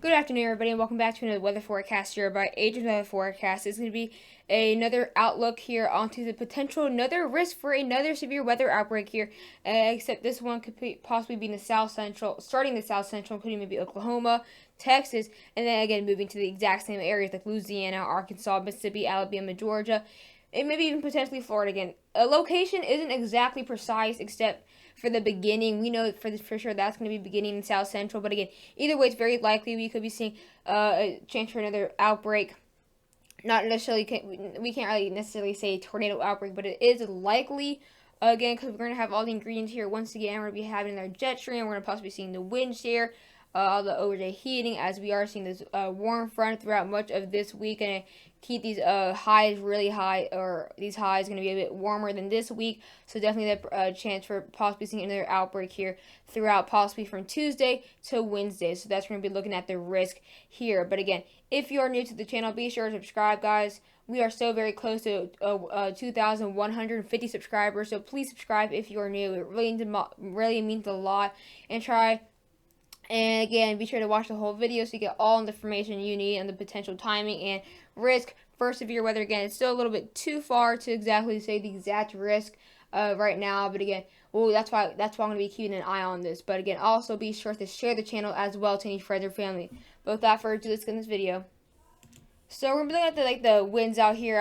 Good afternoon, everybody, and welcome back to another weather forecast here by Agent Weather Forecast. It's going to be another outlook here onto the potential another risk for another severe weather outbreak here. Except this one could possibly be in the south central, starting the south central, including maybe Oklahoma, Texas, and then again moving to the exact same areas like Louisiana, Arkansas, Mississippi, Alabama, Georgia, and maybe even potentially Florida again. A location isn't exactly precise, except for the beginning. We know for sure that's going to be beginning in South Central, but again, either way, it's very likely we could be seeing a chance for another outbreak. Not necessarily, we can't really necessarily say tornado outbreak, but it is likely. Again, because we're going to have all the ingredients here. Once again, we're going to be having our jet stream. We're going to possibly be seeing the wind shear, all the overday heating, as we are seeing this warm front throughout much of this week, and keep these highs really high, or these highs going to be a bit warmer than this week. So definitely that chance for possibly seeing another outbreak here throughout, possibly from Tuesday to Wednesday. So that's going to be looking at the risk here. But again, if you are new to the channel, be sure to subscribe, guys. We are so very close to 2,150 subscribers, so please subscribe if you are new. It really means a lot. And again, be sure to watch the whole video so you get all the information you need on the potential timing and risk for severe weather. Again, it's still a little bit too far to exactly say the exact risk right now, but again, that's why I'm going to be keeping an eye on this. But again, also be sure to share the channel as well to any friends or family. But without further ado, let's get in this video. So we're looking at the winds out here,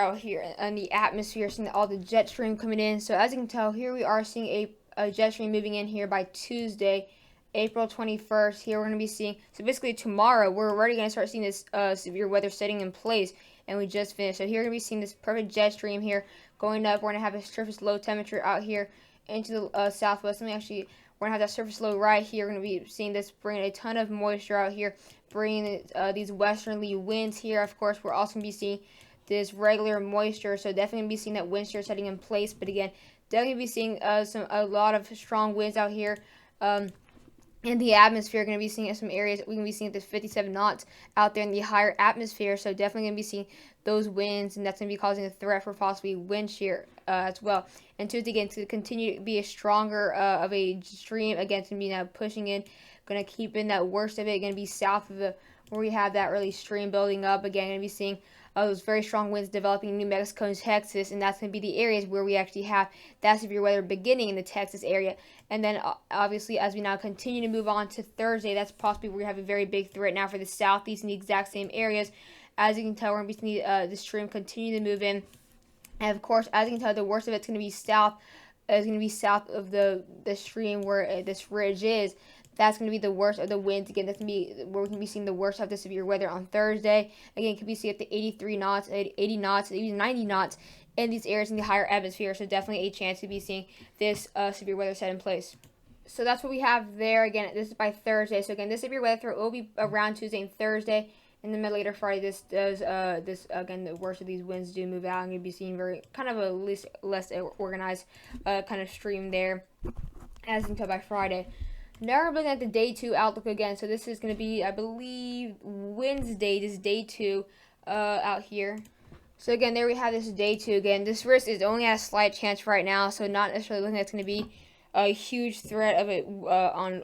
and the atmosphere, seeing all the jet stream coming in. So as you can tell, here we are seeing a jet stream moving in here by Tuesday, April 21st. Here we're going to be seeing, so basically tomorrow, we're already going to start seeing this severe weather setting in place, and we just finished. So here we're going to be seeing this perfect jet stream here going up. We're going to have a surface low temperature out here into the southwest. We're going to have that surface low right here. We're going to be seeing this bringing a ton of moisture out here, bringing these westerly winds here. Of course, we're also going to be seeing this regular moisture, so definitely going to be seeing that wind shear setting in place. But again, definitely be seeing a lot of strong winds out here. In the atmosphere, going to be seeing some areas. We're going to be seeing this 57 knots out there in the higher atmosphere. So definitely going to be seeing those winds, and that's going to be causing a threat for possibly wind shear as well. And again, to continue to be a stronger of a stream, again, to be now pushing in, going to keep in that worst of it. Going to be south of where we have that early stream building up. Again, going to be seeing those very strong winds developing in New Mexico and Texas, and that's going to be the areas where we actually have that severe weather beginning in the Texas area. And then obviously, as we now continue to move on to Thursday, that's possibly where we have a very big threat now for the southeast in the exact same areas. As you can tell, we're going to be seeing the stream continue to move in. And of course, as you can tell, the worst of it's going to be south. It's going to be south of the stream where this ridge is. That's going to be the worst of the winds. Again, that's going to be where we can be seeing the worst of the severe weather on Thursday. Again, can be seen up to 83 knots, 80 knots, even 90 knots in these areas in the higher atmosphere. So definitely a chance to be seeing this severe weather set in place. So that's what we have there. Again, this is by Thursday. So again, this severe weather threat will be around Tuesday and Thursday. And then later Friday, this again, the worst of these winds do move out. I'm going to be seeing very kind of a less organized kind of stream there, as you can tell by Friday. Now we're looking at the day 2 outlook again. So this is going to be, I believe, Wednesday. This is day 2 out here. So again, there we have this day 2 again. This risk is only at a slight chance right now, so not necessarily looking like it's going to be a huge threat of it on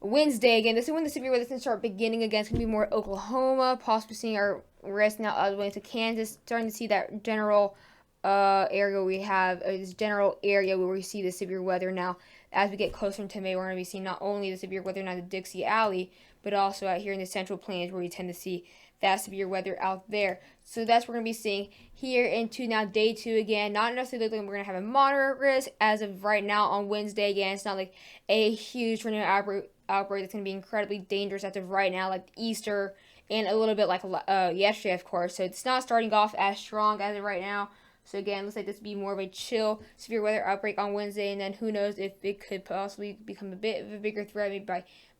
Wednesday. Again, this is when the severe weather is going to start beginning again. It's going to be more Oklahoma, possibly seeing our risk now all the way to Kansas, starting to see that general area we have, this general area where we see the severe weather now. As we get closer into May, we're going to be seeing not only the severe weather now in the Dixie Alley, but also out here in the Central Plains where we tend to see that severe weather out there. So that's what we're going to be seeing here into now day 2 again. Not necessarily looking like we're going to have a moderate risk as of right now on Wednesday. Again, it's not like a huge tornado outbreak that's going to be incredibly dangerous as of right now, like Easter and a little bit like yesterday, of course. So it's not starting off as strong as of right now. So again, looks like this would be more of a chill severe weather outbreak on Wednesday, and then who knows if it could possibly become a bit of a bigger threat maybe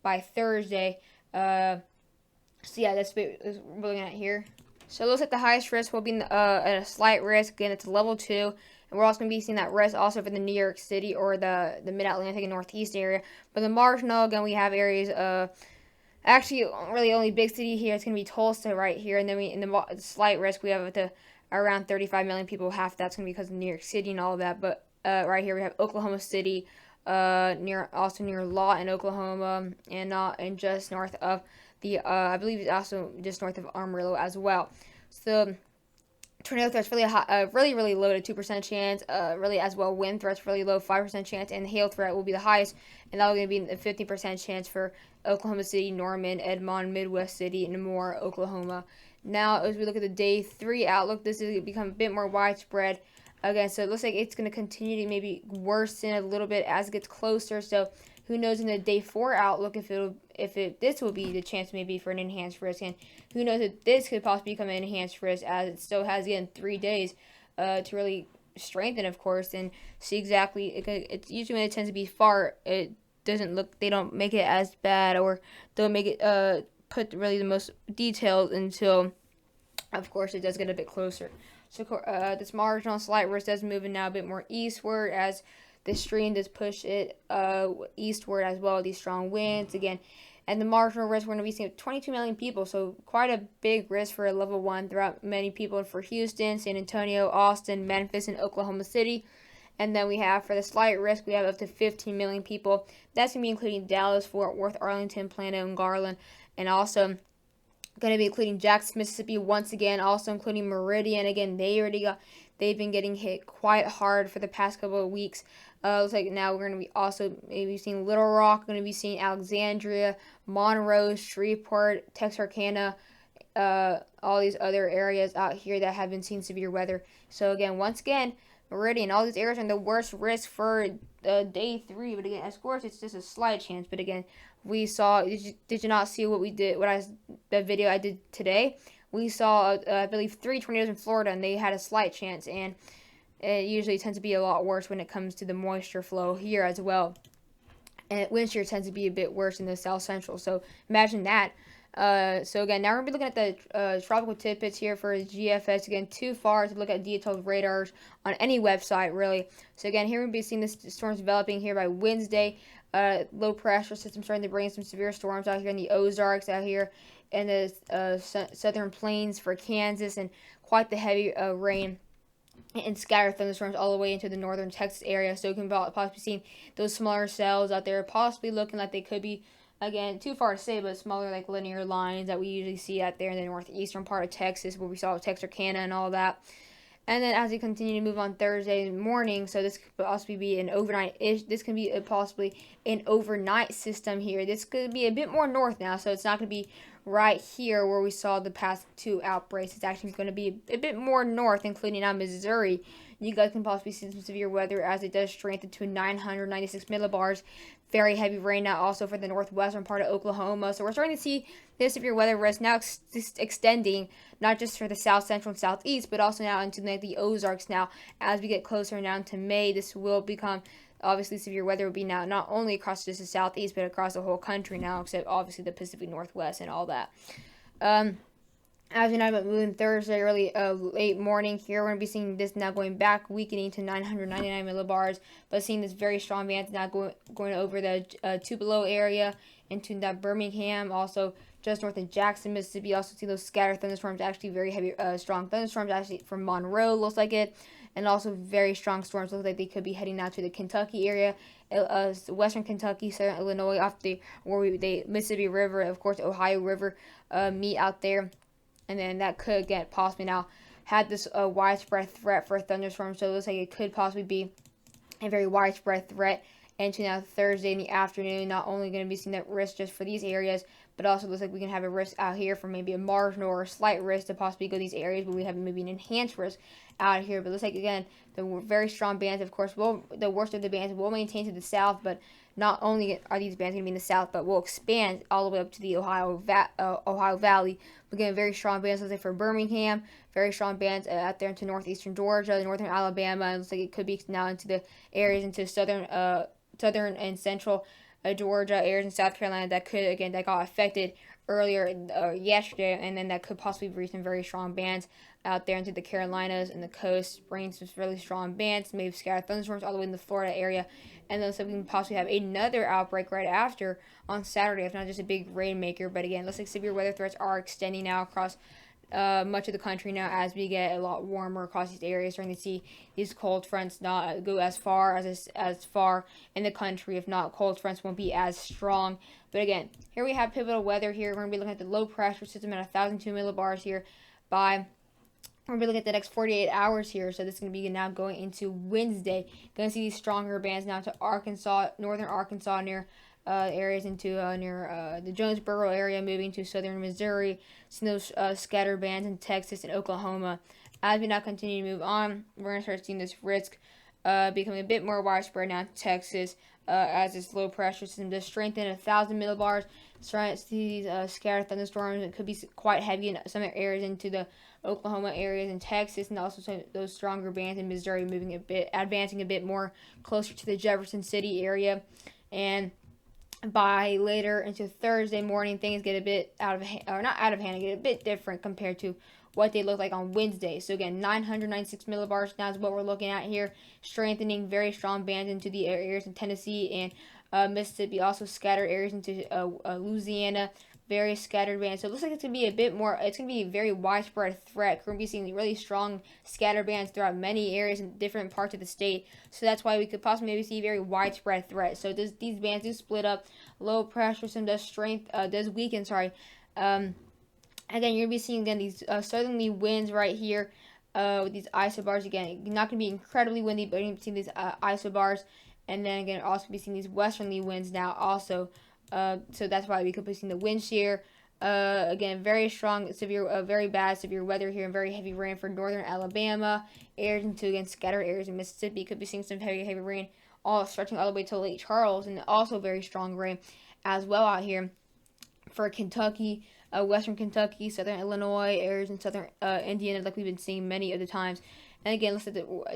by Thursday. So yeah, that's what we're looking at here. So it looks like the highest risk will be at a slight risk. Again, it's level 2. And we're also going to be seeing that risk also for the New York City or the Mid-Atlantic and Northeast area. But the marginal, again, we have areas actually really only big city here. It's going to be Tulsa right here. And then in the slight risk, we have around 35 million people. Half that's going to be because of New York City and all of that. But right here we have Oklahoma City, near Lawton, Oklahoma, and just north of the I believe it's also just north of Amarillo as well. So tornado threats really high, really low to 2% chance. Really as well, wind threats really low, 5% chance, and hail threat will be the highest, and that will going to be a 50% chance for Oklahoma City, Norman, Edmond, Midwest City, and more Oklahoma. Now, as we look at the day 3 outlook, this is become a bit more widespread. Again, so it looks like it's going to continue to maybe worsen a little bit as it gets closer. So who knows in the day 4 outlook this will be the chance maybe for an enhanced risk, and who knows if this could possibly become an enhanced risk as it still has again 3 days to really strengthen, of course, and see exactly. It's usually when it tends to be far, it doesn't look, they don't make it as bad, or don't make it put really the most details until, of course, it does get a bit closer. So this marginal slight risk does move now a bit more eastward as the stream does push it eastward as well. These strong winds again, and the marginal risk we're going to be seeing 22 million people, so quite a big risk for a level 1 throughout many people for Houston, San Antonio, Austin, Memphis, and Oklahoma City. And then we have for the slight risk, we have up to 15 million people. That's going to be including Dallas, Fort Worth, Arlington, Plano, and Garland, and also going to be including Jackson, Mississippi once again, also including Meridian. Again, they've been getting hit quite hard for the past couple of weeks. Looks like now we're going to be also maybe seeing Little Rock, going to be seeing Alexandria, Monroe, Shreveport, Texarkana, all these other areas out here that have been seeing severe weather. So again, once again, Meridian, all these areas are in the worst risk for day 3. But again, of course, it's just a slight chance. But again, we saw. Did you not see what we did? The video I did today? We saw, I believe, 3 tornadoes in Florida, and they had a slight chance. And it usually tends to be a lot worse when it comes to the moisture flow here as well. And wind shear tends to be a bit worse in the south central. So imagine that. So again, now we're going to be looking at the tropical tidbits here for GFS. Again, too far to look at detailed radars on any website, really. So again, here we'll be seeing this storms developing here by Wednesday. Low pressure system starting to bring some severe storms out here in the Ozarks, out here in the southern plains for Kansas, and quite the heavy rain and scattered thunderstorms all the way into the northern Texas area. So you can possibly see those smaller cells out there possibly looking like they could be, again, too far to say, but smaller like linear lines that we usually see out there in the northeastern part of Texas, where we saw Texarkana and all that. And then as we continue to move on Thursday morning, so this could possibly be an overnight-ish. This can be possibly an overnight system here. This could be a bit more north now, so it's not going to be right here where we saw the past 2 outbreaks. It's actually going to be a bit more north, including now Missouri. You guys can possibly see some severe weather as it does strengthen to 996 millibars. Very heavy rain now also for the northwestern part of Oklahoma. So we're starting to see this severe weather risk now extending not just for the south central and southeast, but also now into the Ozarks now. As we get closer now to May, this will become, obviously, severe weather will be now not only across just the southeast, but across the whole country now, except obviously the Pacific Northwest and all that. As we know about moving Thursday, early late morning here, we're going to be seeing this now going back, weakening to 999 millibars, but seeing this very strong band now going over the Tupelo area into that Birmingham, also just north of Jackson, Mississippi. Also see those scattered thunderstorms, actually very heavy, strong thunderstorms, actually from Monroe, looks like it, and also very strong storms. Looks like they could be heading now to the Kentucky area, western Kentucky, southern Illinois, off the Mississippi River, of course, Ohio River meet out there. And then that could get possibly now had this widespread threat for thunderstorms. So it looks like it could possibly be a very widespread threat into now Thursday in the afternoon. Not only going to be seeing that risk just for these areas, but also looks like we can have a risk out here for maybe a marginal or a slight risk to possibly go these areas, but we have maybe an enhanced risk out here. But it looks like, again, the very strong bands, of course, the worst of the bands will maintain to the south, but not only are these bands going to be in the south, but will expand all the way up to the Ohio Valley. We're getting very strong bands, let's say, for Birmingham, very strong bands out there into northeastern Georgia, northern Alabama. It looks like it could be now into the areas into southern and central Georgia, areas in South Carolina that got affected earlier yesterday, and then that could possibly bring some very strong bands out there into the Carolinas and the coast, bringing some really strong bands, maybe scattered thunderstorms all the way in the Florida area. And then so we can possibly have another outbreak right after on Saturday, if not just a big rainmaker. But again, looks like severe weather threats are extending now across much of the country now as we get a lot warmer across these areas. Starting to see these cold fronts not go as far in the country. If not, cold fronts won't be as strong. But again, here we have pivotal weather here. We're going to be looking at the low pressure system at 1,002 millibars here by we're going to be looking at the next 48 hours here. So this is going to be now going into Wednesday. Going to see these stronger bands now to Arkansas, northern Arkansas near areas into near the Jonesboro area, moving to southern Missouri. Seeing those scattered bands in Texas and Oklahoma. As we now continue to move on, we're going to start seeing this risk becoming a bit more widespread now in Texas as this low pressure system does strengthen 1,000 millibars. Starting to see these scattered thunderstorms. It could be quite heavy in some areas into the Oklahoma areas and Texas, and also some those stronger bands in Missouri advancing a bit more closer to the Jefferson City area. And by later into Thursday morning, things get a bit out of hand, or not out of hand, get a bit different compared to what they look like on Wednesday. So again, 996 millibars now is what we're looking at here, strengthening very strong bands into the areas in Tennessee and Mississippi, also scattered areas into Louisiana, very scattered bands. So it looks like it's going to be a bit more, it's going to be a very widespread threat. We're going to be seeing really strong scattered bands throughout many areas in different parts of the state. So that's why we could possibly maybe see a very widespread threat. So these bands do split up. Low pressure system does weaken, again, you're going to be seeing, again, these southerly winds right here with these isobars. Again, not going to be incredibly windy, but you're going to be seeing these isobars. And then, again, also be seeing these westerly winds now also. So that's why we could be seeing the wind shear. Again, very strong, very bad severe weather here and very heavy rain for northern Alabama. Areas into, again, scattered areas in Mississippi. Could be seeing some heavy rain all stretching all the way to Lake Charles. And also very strong rain as well out here for Kentucky. Western Kentucky, southern Illinois, areas in southern Indiana, like we've been seeing many of the times. And again,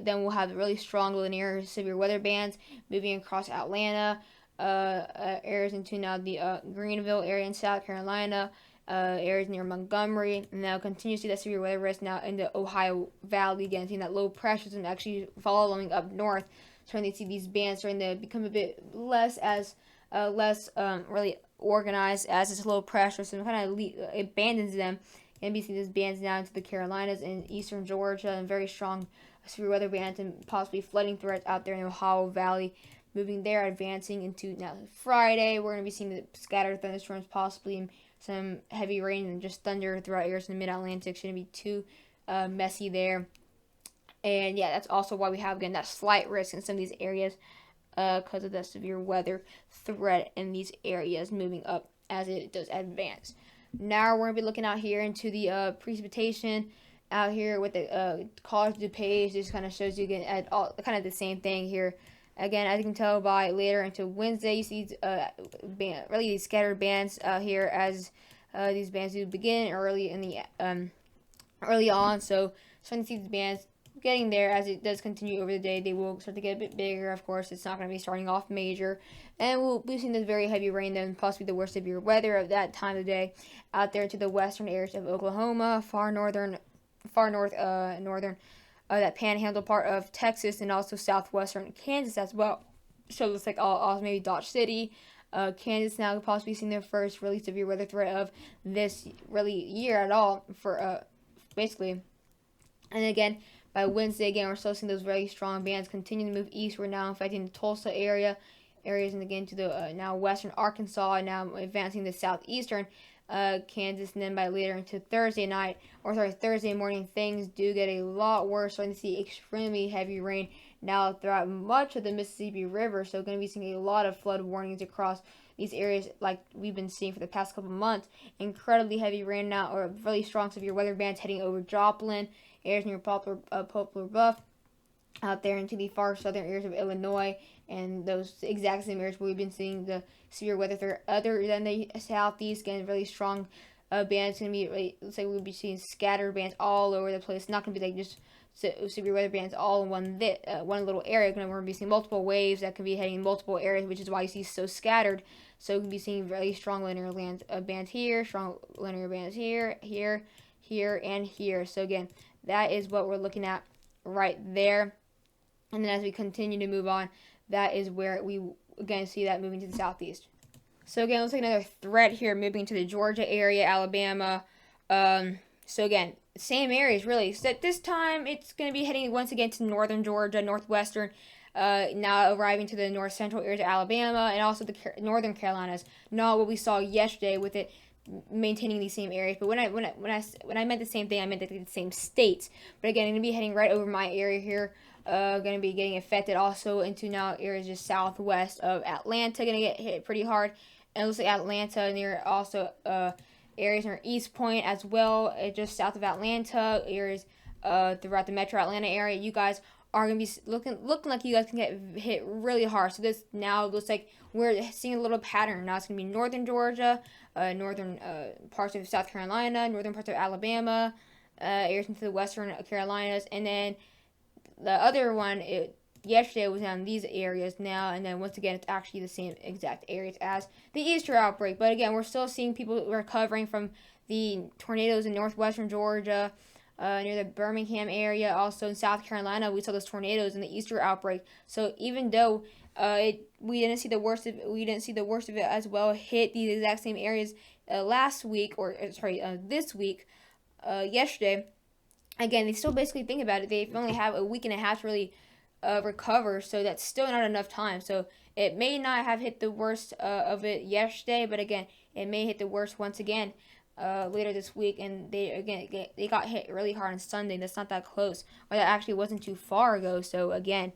then we'll have really strong linear severe weather bands moving across Atlanta, areas into now the Greenville area in South Carolina, areas near Montgomery, and now continue to see that severe weather risk now in the Ohio Valley. Again, seeing that low pressure and actually following up north, starting to see these bands starting to become a bit less really organized as this low pressure, so it kind of abandons them. And we see these bands now into the Carolinas and eastern Georgia, and very strong severe weather bands and possibly flooding threats out there in the Ohio Valley. Moving there, advancing into now Friday, we're going to be seeing the scattered thunderstorms, possibly some heavy rain and just thunder throughout areas in the Mid-Atlantic. Shouldn't be too messy there. And yeah, that's also why we have, again, that slight risk in some of these areas because of the severe weather threat in these areas moving up as it does advance. Now we're going to be looking out here into the precipitation out here with the collage DuPage. Just kind of shows you again at all kind of the same thing here. Again, as you can tell by later into Wednesday, you see really these scattered bands here as these bands do begin early on. So starting to see these bands getting there as it does continue over the day. They will start to get a bit bigger. Of course, it's not going to be starting off major, and we'll be seeing this very heavy rain, then possibly the worst severe weather of that time of day out there to the western areas of Oklahoma, far north, that panhandle part of Texas, and also southwestern Kansas as well. So it looks like all maybe Dodge City, Kansas now could possibly seeing their first really severe weather threat of this really year at all for basically. And again, by Wednesday, again, we're still seeing those very strong bands continue to move eastward now, affecting the Tulsa areas, and again to the now western Arkansas, and now advancing the southeastern Kansas, and then by later into Thursday morning, things do get a lot worse. Starting to see extremely heavy rain now throughout much of the Mississippi River, so going to be seeing a lot of flood warnings across these areas like we've been seeing for the past couple months. Incredibly heavy rain now, or really strong severe weather bands heading over Joplin, areas near Poplar Bluff, out there into the far southern areas of Illinois, and those exact same areas where we've been seeing the severe weather threat other than the southeast. Again, really strong bands. Going to be, really, looks like we'll be seeing scattered bands all over the place. It's not going to be like just severe weather bands all in one little area. We're going to be seeing multiple waves that can be heading in multiple areas, which is why you see so scattered. So we can be seeing really strong linear bands here, strong linear bands here, and here. So again, that is what we're looking at right there. And then as we continue to move on, that is where we again see that moving to the southeast. So again, let's take another threat here, moving to the Georgia area, Alabama, So again, same areas really. So this time it's going to be heading once again to northern Georgia, northwestern, now arriving to the north central areas of Alabama and also the northern Carolinas. Not what we saw yesterday with it maintaining these same areas. But when I meant the same thing, I meant the same states. But again, I'm going to be heading right over my area here. Going to be getting affected also into now areas just southwest of Atlanta. Going to get hit pretty hard. And it looks like Atlanta near also areas near East Point as well, just south of Atlanta, areas throughout the metro Atlanta area. You guys are going to be looking like you guys can get hit really hard. So this now looks like we're seeing a little pattern. Now it's going to be northern Georgia, northern parts of South Carolina, northern parts of Alabama, areas into the western Carolinas, and then the other one, yesterday was on these areas now, and then once again, it's actually the same exact areas as the Easter outbreak. But again, we're still seeing people recovering from the tornadoes in northwestern Georgia, near the Birmingham area. Also in South Carolina, we saw those tornadoes in the Easter outbreak. So even though we didn't see the worst of it as well hit these exact same areas last week, or sorry, this week, yesterday. Again, they still basically think about it. They only have a week and a half to really recover, so that's still not enough time. So it may not have hit the worst of it yesterday, but again, it may hit the worst once again later this week. And they got hit really hard on Sunday. That's not that close, or that actually wasn't too far ago. So again,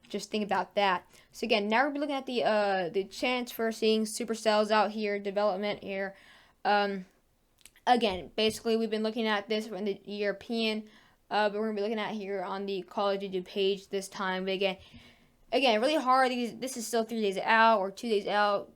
just think about that. So again, now we're looking at the chance for seeing supercells out here, development here. Again, basically, we've been looking at this from the European, but we're gonna be looking at here on the Call of Duty page this time. But again, really hard. This is still 3 days out or 2 days out,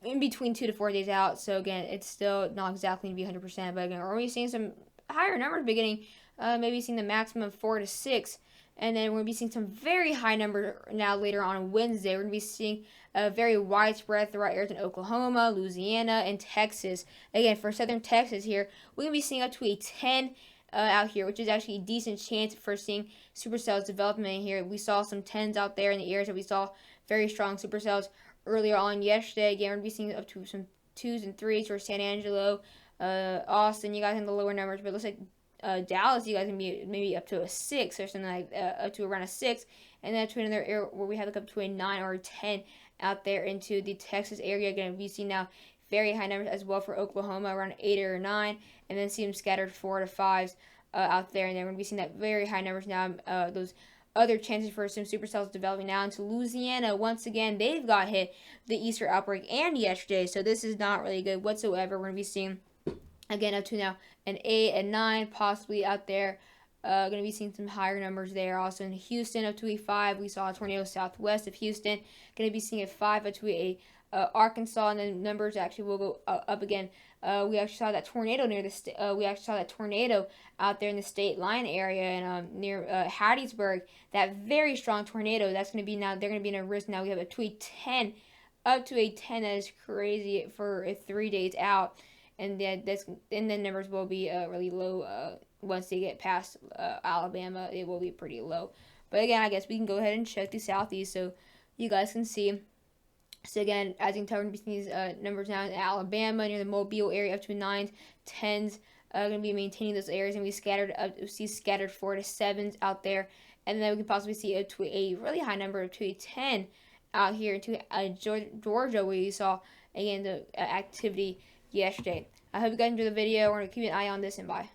in between 2 to 4 days out. So again, it's still not exactly gonna be 100%. But again, we're already seeing some higher numbers beginning. Maybe seeing the maximum of 4 to 6. And then we're going to be seeing some very high numbers now later on Wednesday. We're going to be seeing a very widespread throughout areas in Oklahoma, Louisiana, and Texas. Again, for southern Texas here, we're going to be seeing up to a 10 out here, which is actually a decent chance for seeing supercells development here. We saw some 10s out there in the areas that we saw very strong supercells earlier on yesterday. Again, we're going to be seeing up to some 2s and 3s for San Angelo, Austin. You guys in the lower numbers, but it looks like Dallas, you guys can be maybe up to a 6 or something like up to around a 6, and then to another area where we have like up to a 9 or a 10 out there into the Texas area. Again, we see now very high numbers as well for Oklahoma, around 8 or 9, and then see them scattered 4 to 5s out there, and then we're going to be seeing that very high numbers now. Those other chances for some supercells developing now into Louisiana. Once again, they've got hit the Easter outbreak and yesterday, so this is not really good whatsoever. We're going to be seeing again up to now an 8 and 9 possibly out there. Going to be seeing some higher numbers there. Also in Houston up to a 5. We saw a tornado southwest of Houston. Going to be seeing a 5 up to a Arkansas, and then numbers actually will go up again. We actually saw that tornado near the we actually saw that tornado out there in the state line area and near Hattiesburg. That very strong tornado. That's going to be now. They're going to be in a risk now. We have a 10, up to a 10. That is crazy for 3 days out. And then numbers will be really low once they get past Alabama. It will be pretty low. But again, I guess we can go ahead and check the southeast so you guys can see. So again, as you can tell, we're going to be seeing these numbers now in Alabama near the Mobile area up to 9s, 10s. Going to be maintaining those areas, and we see scattered 4 to 7s out there, and then we can possibly see up to a really high number up to a 10 out here to Georgia, where you saw again the activity yesterday. I hope you guys enjoyed the video. We're going to keep an eye on this, and bye.